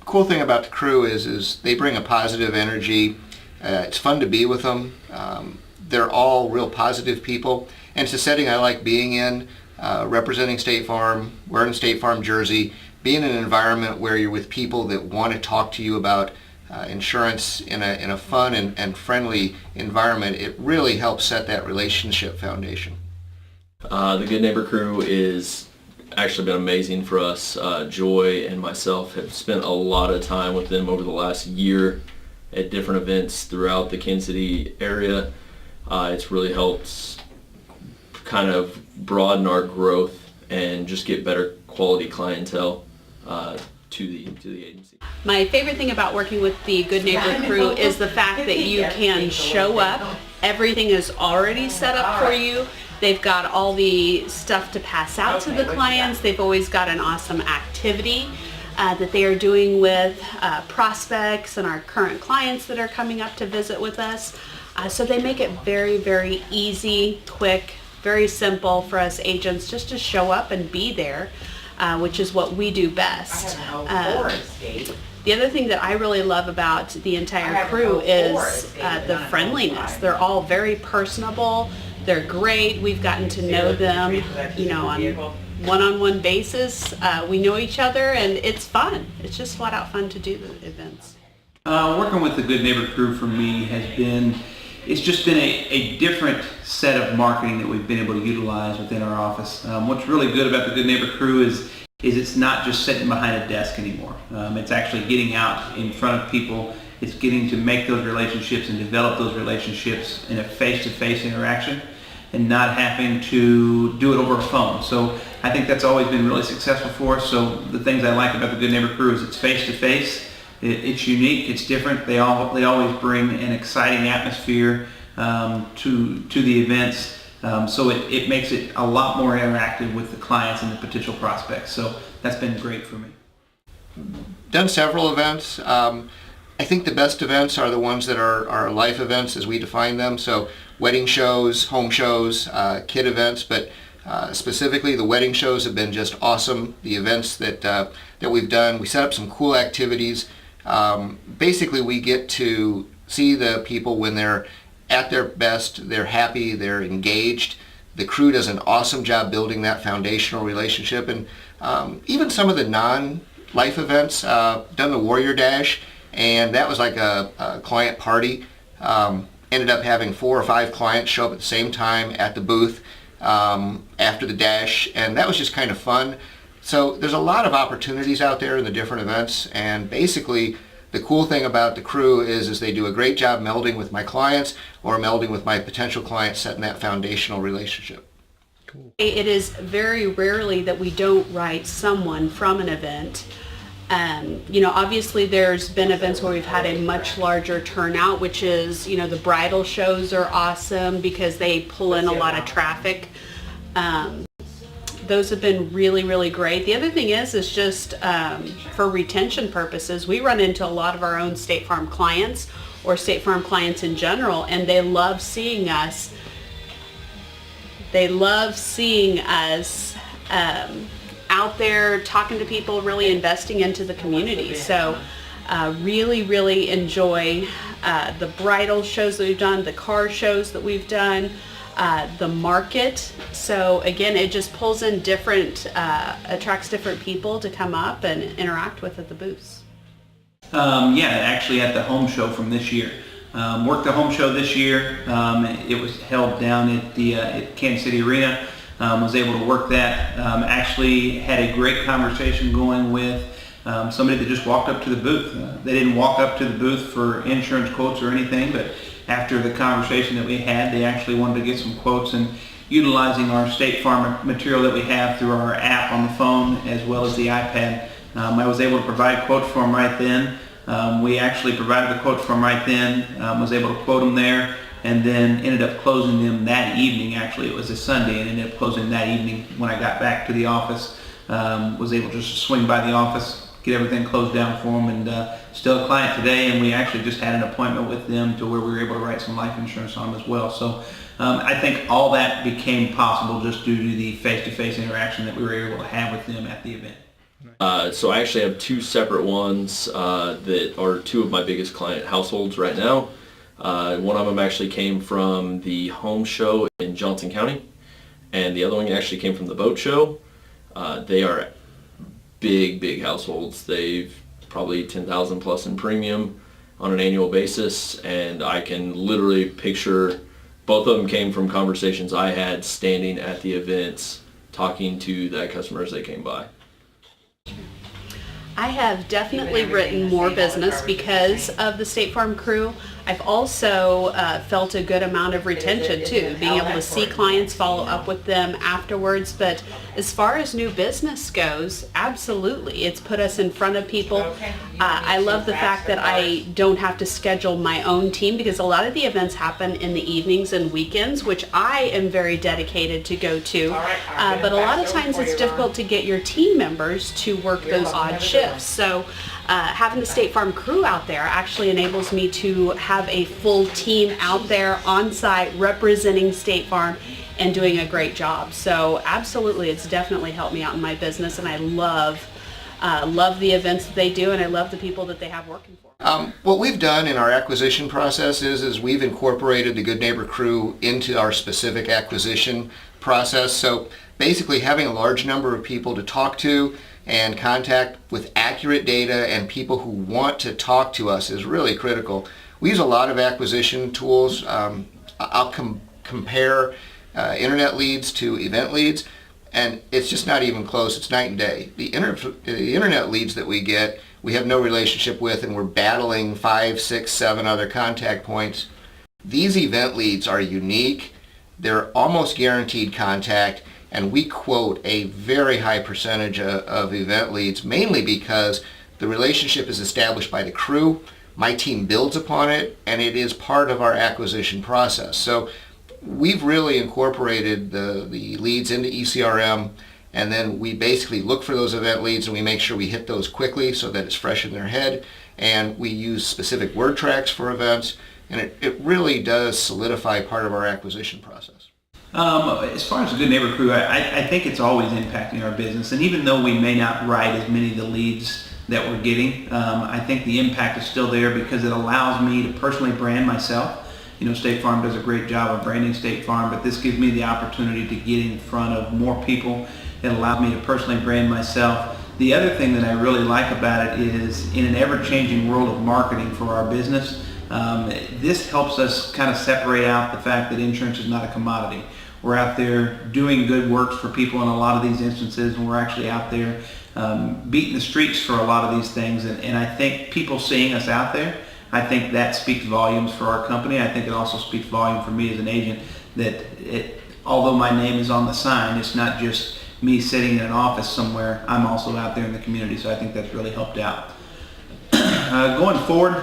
cool thing about the crew is they bring a positive energy. It's fun to be with them. They're all real positive people, and it's a setting I like being in, representing State Farm, wearing a State Farm jersey, being in an environment where you're with people that want to talk to you about insurance in a fun and friendly environment. It really helps set that relationship foundation. The Good Neighbor crew is actually been amazing for us. Joy and myself have spent a lot of time with them over the last year at different events throughout the Kansas City area. It's really helped kind of broaden our growth and just get better quality clientele to the agency. My favorite thing about working with the Good Neighbor crew is the fact that you can show up. Everything is already set up for you. They've got all the stuff to pass out to the clients. They've always got an awesome activity that they are doing with prospects and our current clients that are coming up to visit with us. So they make it very, very easy, quick, very simple for us agents just to show up and be there, which is what we do best. The other thing that I really love about the entire crew is the friendliness. They're all very personable. They're great. We've gotten to know them, on one-on-one basis. We know each other, and it's fun. It's just flat out fun to do the events. Working with the Good Neighbor crew for me it's just been a different set of marketing that we've been able to utilize within our office. What's really good about the Good Neighbor crew is it's not just sitting behind a desk anymore. It's actually getting out in front of people. It's getting to make those relationships and develop those relationships in a face-to-face interaction and not having to do it over a phone. So I think that's always been really successful for us. So the things I like about the Good Neighbor crew is it's face-to-face. It's unique, it's different. They always bring an exciting atmosphere to the events, so it makes it a lot more interactive with the clients and the potential prospects. So that's been great for me. Done several events. I think the best events are the ones that are life events as we define them. So wedding shows, home shows, kid events, but specifically the wedding shows have been just awesome. The events that we've done, we set up some cool activities. Basically, we get to see the people when they're at their best, they're happy, they're engaged. The crew does an awesome job building that foundational relationship. And even some of the non-life events, done the Warrior Dash, and that was like a client party. Ended up having 4 or 5 clients show up at the same time at the booth after the dash, and that was just kind of fun. So there's a lot of opportunities out there in the different events, and basically the cool thing about the crew is they do a great job melding with my clients or melding with my potential clients, setting that foundational relationship. Cool. It is very rarely that we don't write someone from an event. Obviously there's been events where we've had a much larger turnout, which is, the bridal shows are awesome because they pull in a lot of traffic. Those have been really, really great. The other thing is just for retention purposes, we run into a lot of our own State Farm clients or State Farm clients in general, and they love seeing us. They love seeing us out there talking to people, really investing into the community. So really, really enjoy the bridal shows that we've done, the car shows that we've done, the market. So again, it just pulls in attracts different people to come up and interact with at the booths. Actually at the home show from this year. Worked the home show this year. It was held down at Kansas City Arena. Was able to work that. Actually had a great conversation going with somebody that just walked up to the booth. They didn't walk up to the booth for insurance quotes or anything, but after the conversation that we had, they actually wanted to get some quotes, and utilizing our State Farm material that we have through our app on the phone as well as the iPad, I was able to provide quotes for them right then. We actually provided the quotes for them right then, was able to quote them there, and then ended up closing them that evening. Actually, it was a Sunday, and ended up closing that evening when I got back to the office. Was able just to swing by the office, get everything closed down for them, and still a client today, and we actually just had an appointment with them to where we were able to write some life insurance on them as well. So I think all that became possible just due to the face-to-face interaction that we were able to have with them at the event. So I actually have two separate ones that are two of my biggest client households right now. One of them actually came from the home show in Johnson County, and the other one actually came from the boat show. They are big households. They've probably 10,000 plus in premium on an annual basis, and I can literally picture both of them came from conversations I had standing at the events talking to the customers that came by. I have definitely written more business because of the State Farm crew. I've also felt a good amount of retention too, being able to see clients, follow up with them afterwards. But as far as new business goes, absolutely, it's put us in front of people. I love the fact that I don't have to schedule my own team, because a lot of the events happen in the evenings and weekends, which I am very dedicated to go to. But a lot of times it's difficult to get your team members to work those odd shifts. So having the State Farm crew out there actually enables me to have a full team out there on site representing State Farm and doing a great job. So absolutely, it's definitely helped me out in my business, and I love the events that they do, and I love the people that they have working for them. What we've done in our acquisition process is we've incorporated the Good Neighbor crew into our specific acquisition process. So basically having a large number of people to talk to and contact with accurate data and people who want to talk to us is really critical. We use a lot of acquisition tools. I'll compare internet leads to event leads, and it's just not even close. It's night and day. The internet leads that we get, we have no relationship with, and we're battling 5, 6, 7 other contact points. These event leads are unique. They're almost guaranteed contact, and we quote a very high percentage of event leads, mainly because the relationship is established by the crew. My team builds upon it, and it is part of our acquisition process. So we've really incorporated the leads into ECRM, and then we basically look for those event leads and we make sure we hit those quickly so that it's fresh in their head, and we use specific word tracks for events, and it really does solidify part of our acquisition process. As far as the Good Neighbor crew, I think it's always impacting our business, and even though we may not write as many of the leads that we're getting, I think the impact is still there because it allows me to personally brand myself. You know, State Farm does a great job of branding State Farm, but this gives me the opportunity to get in front of more people. It allows me to personally brand myself. The other thing that I really like about it is, in an ever-changing world of marketing for our business, this helps us kind of separate out the fact that insurance is not a commodity. We're out there doing good works for people in a lot of these instances, and we're actually out there beating the streets for a lot of these things. And I think people seeing us out there, I think that speaks volumes for our company. I think it also speaks volume for me as an agent that although my name is on the sign, it's not just me sitting in an office somewhere. I'm also out there in the community, so I think that's really helped out. Going forward,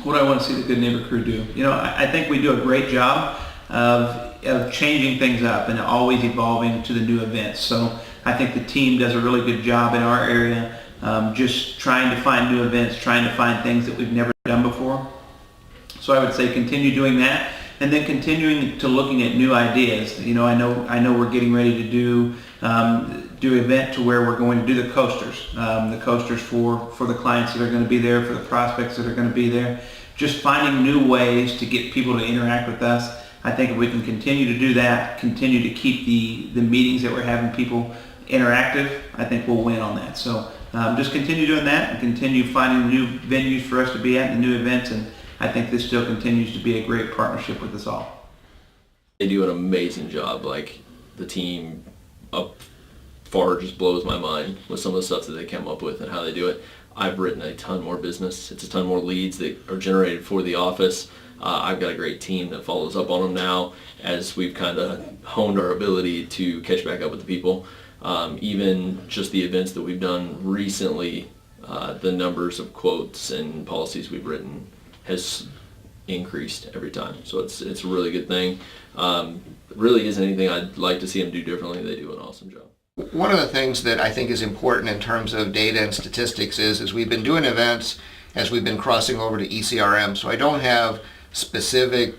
what do I want to see the Good Neighbor crew do? You know, I think we do a great job of changing things up and always evolving to the new events. So I think the team does a really good job in our area, just trying to find new events, trying to find things that we've never done before. So I would say continue doing that, and then continuing to looking at new ideas. You know, I know we're getting ready to do event to where we're going to do the coasters for the clients that are going to be there, for the prospects that are going to be there. Just finding new ways to get people to interact with us. I think if we can continue to do that, continue to keep the meetings that we're having people interactive, I think we'll win on that. So just continue doing that and continue finding new venues for us to be at and new events, and I think this still continues to be a great partnership with us all. They do an amazing job. Like, the team up far just blows my mind with some of the stuff that they come up with and how they do it. I've written a ton more business. It's a ton more leads that are generated for the office. I've got a great team that follows up on them now as we've kind of honed our ability to catch back up with the people. Even just the events that we've done recently, the numbers of quotes and policies we've written has increased every time. So it's a really good thing. Really isn't anything I'd like to see them do differently. They do an awesome job. One of the things that I think is important in terms of data and statistics is we've been doing events as we've been crossing over to ECRM, so I don't have specific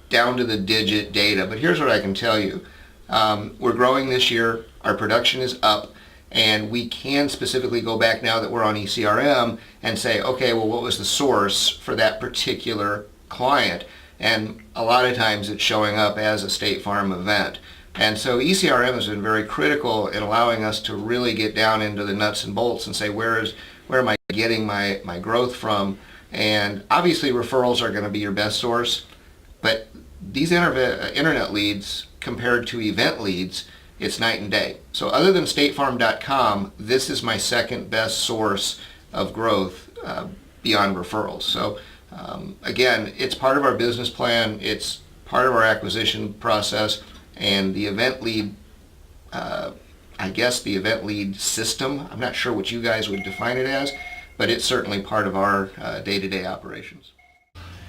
down to the digit data, but here's what I can tell you. We're growing this year, our production is up, And we can specifically go back now that we're on ECRM and say, okay, well, what was the source for that particular client? And a lot of times it's showing up as a State Farm event. And so ECRM has been very critical in allowing us to really get down into the nuts and bolts and say, where am I getting my growth from? And obviously referrals are going to be your best source, but these internet leads compared to event leads, it's night and day. So other than statefarm.com, this is my second best source of growth beyond referrals. So again, it's part of our business plan, it's part of our acquisition process, and the event lead, I guess the event lead system, I'm not sure what you guys would define it as, but it's certainly part of our day-to-day operations.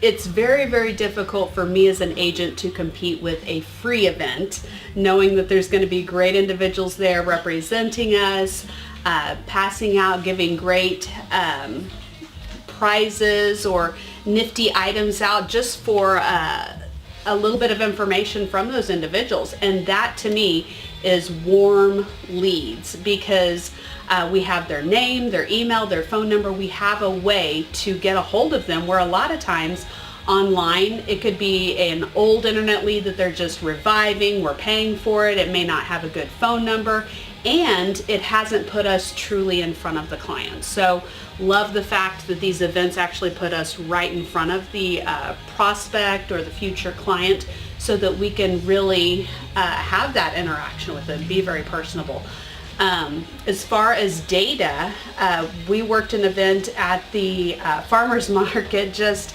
It's very, very difficult for me as an agent to compete with a free event, knowing that there's going to be great individuals there representing us, passing out, giving great prizes or nifty items out just for a little bit of information from those individuals. And that to me is warm leads, because we have their name, their email, their phone number. We have a way to get a hold of them, where a lot of times online it could be an old internet lead that they're just reviving, we're paying for it, it may not have a good phone number, and it hasn't put us truly in front of the client. So love the fact that these events actually put us right in front of the prospect or the future client, so that we can really have that interaction with them, be very personable. As far as data, we worked an event at the farmers market just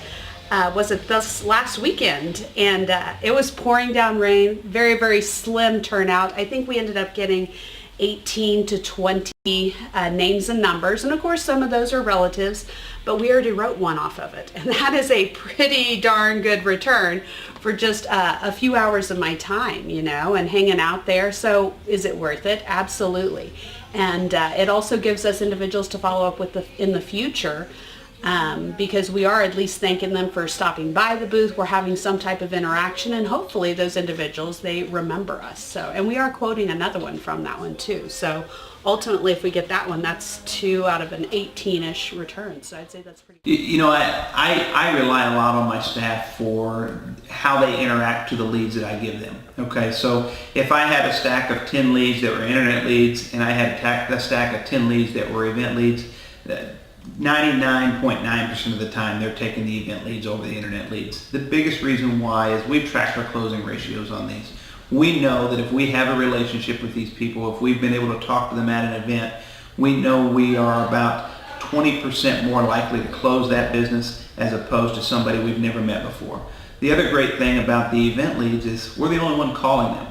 was it this last weekend, and it was pouring down rain, very, very slim turnout. I think we ended up getting 18 to 20 names and numbers, and of course some of those are relatives, but we already wrote one off of it, and that is a pretty darn good return for just a few hours of my time, you know, and hanging out there. So is it worth it? Absolutely. And it also gives us individuals to follow up with in the future, because we are at least thanking them for stopping by the booth. We're having some type of interaction, and hopefully those individuals, they remember us. So, and we are quoting another one from that one too. So ultimately, if we get that one, that's 2 out of an 18-ish return. So I'd say that's pretty good. You know, I rely a lot on my staff for how they interact to the leads that I give them. Okay, so if I had a stack of 10 leads that were internet leads, and I had a stack of 10 leads that were event leads, 99.9% of the time they're taking the event leads over the internet leads. The biggest reason why is we've tracked our closing ratios on these. We know that if we have a relationship with these people, if we've been able to talk to them at an event, we know we are about 20% more likely to close that business as opposed to somebody we've never met before. The other great thing about the event leads is we're the only one calling them.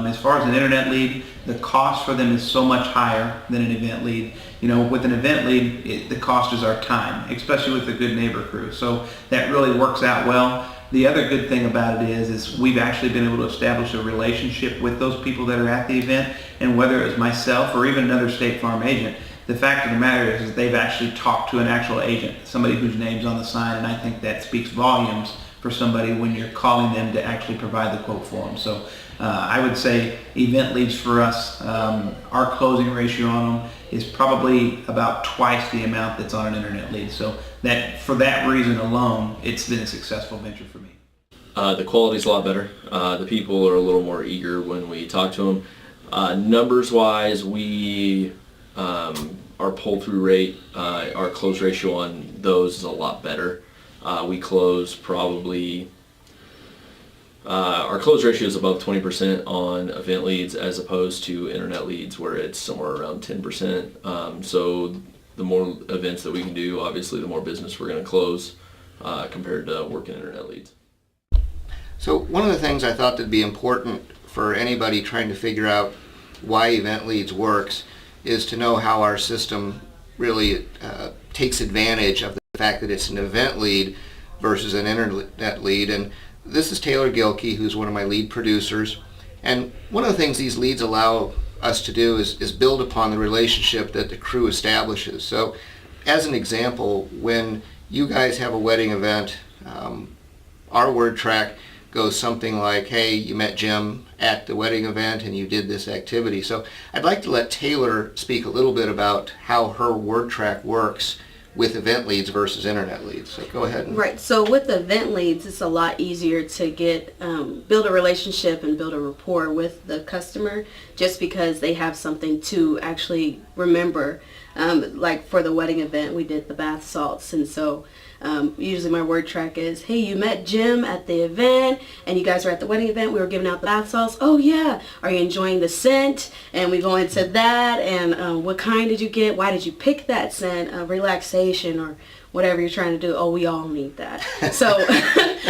As far as an internet lead, the cost for them is so much higher than an event lead. You know, with an event lead, the cost is our time, especially with the Good Neighbor Crew. So that really works out well. The other good thing about it is we've actually been able to establish a relationship with those people that are at the event, and whether it's myself or even another State Farm agent, the fact of the matter is they've actually talked to an actual agent, somebody whose name's on the sign, and I think that speaks volumes for somebody when you're calling them to actually provide the quote for them. So I would say event leads for us, our closing ratio on them is probably about twice the amount that's on an internet lead. So that, for that reason alone, it's been a successful venture for me. The quality's a lot better. The people are a little more eager when we talk to them. Numbers-wise, our pull-through rate, our close ratio on those is a lot better. We close probably, our close ratio is above 20% on event leads as opposed to internet leads where it's somewhere around 10%. So the more events that we can do, obviously the more business we're going to close compared to working internet leads. So one of the things I thought that'd be important for anybody trying to figure out why event leads works is to know how our system really takes advantage of the fact that it's an event lead versus an internet lead. And this is Taylor Gilkey, who's one of my lead producers. And one of the things these leads allow us to do is build upon the relationship that the crew establishes. So as an example, when you guys have a wedding event, our word track goes something like, hey, you met Jim at the wedding event and you did this activity. So I'd like to let Taylor speak a little bit about how her word track works with event leads versus internet leads. So go ahead. Right. So with event leads, it's a lot easier to get build a relationship and build a rapport with the customer, just because they have something to actually remember. Like for the wedding event, we did the bath salts, and so usually my word track is, hey, you met Jim at the event and you guys were at the wedding event, we were giving out the bath salts. Oh yeah, are you enjoying the scent? And we go into that, and what kind did you get? Why did you pick that scent? Relaxation or whatever you're trying to do. Oh, we all need that. So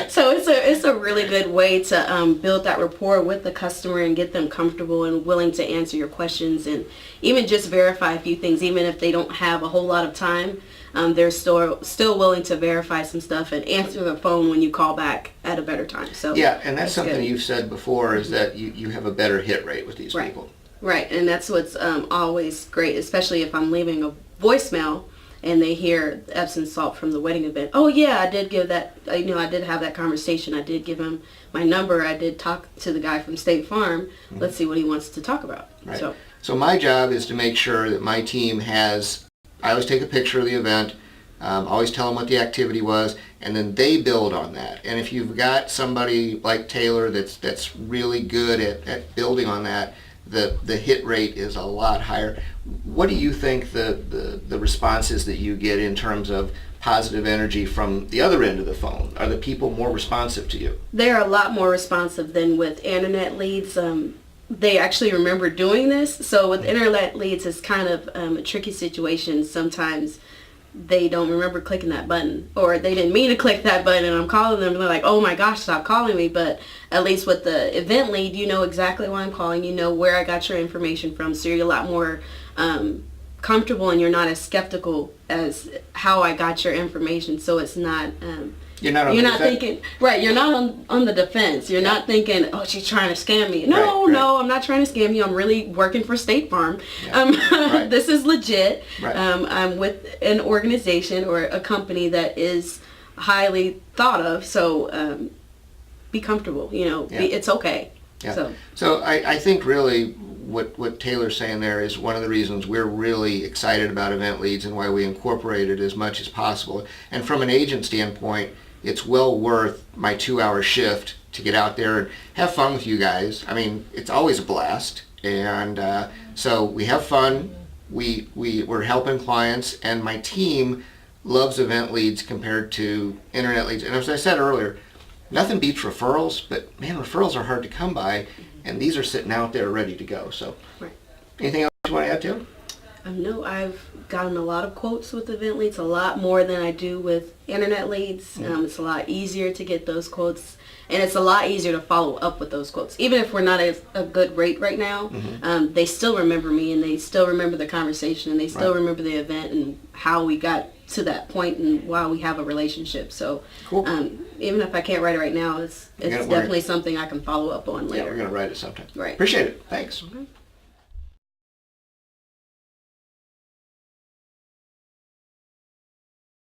so it's a really good way to build that rapport with the customer and get them comfortable and willing to answer your questions, and even just verify a few things. Even if they don't have a whole lot of time, they're still willing to verify some stuff and answer the phone when you call back at a better time. So yeah, and that's something good. you've said before, is that you have a better hit rate with these people. Right, and that's what's always great, especially if I'm leaving a voicemail and they hear Epsom salt from the wedding event. Oh yeah, I did give that, I did have that conversation. I did give him my number. I did talk to the guy from State Farm. Mm-hmm. Let's see what he wants to talk about. Right. So my job is to make sure that my team has, I always take a picture of the event, always tell them what the activity was, and then they build on that. And if you've got somebody like Taylor that's really good at building on that, the hit rate is a lot higher. What do you think the responses that you get in terms of positive energy from the other end of the phone? Are the people more responsive to you? They're a lot more responsive than with internet leads. They actually remember doing this. So with internet leads, it's kind of a tricky situation. Sometimes they don't remember clicking that button, or they didn't mean to click that button, and I'm calling them and they're like, oh my gosh, stop calling me. But at least with the event lead, you know exactly why I'm calling, you know where I got your information from, so you're a lot more comfortable, and you're not as skeptical as how I got your information. So it's not you're not thinking, right, you're not on the defense. You're not thinking, oh, she's trying to scam me. No, right. No, I'm not trying to scam you. I'm really working for State Farm. Right. This is legit. Right. I'm with an organization or a company that is highly thought of. So be comfortable, it's okay. Yeah. So I think really what Taylor's saying there is one of the reasons we're really excited about event leads and why we incorporate it as much as possible. And from an agent standpoint, it's well worth my 2-hour shift to get out there and have fun with you guys. I mean, it's always a blast. And so we have fun. We're helping clients, and my team loves event leads compared to internet leads. And as I said earlier, nothing beats referrals, but man, referrals are hard to come by, and these are sitting out there ready to go. So, anything else you want to add to? No, I've gotten a lot of quotes with event leads, a lot more than I do with internet leads. It's a lot easier to get those quotes, and it's a lot easier to follow up with those quotes. Even if we're not at a good rate right now, they still remember me, and they still remember the conversation, and they still remember the event and how we got to that point and why we have a relationship. So cool. Even if I can't write it right now, it's definitely something I can follow up on later. Yeah, we're going to write it sometime. Right. Appreciate it. Thanks. Okay.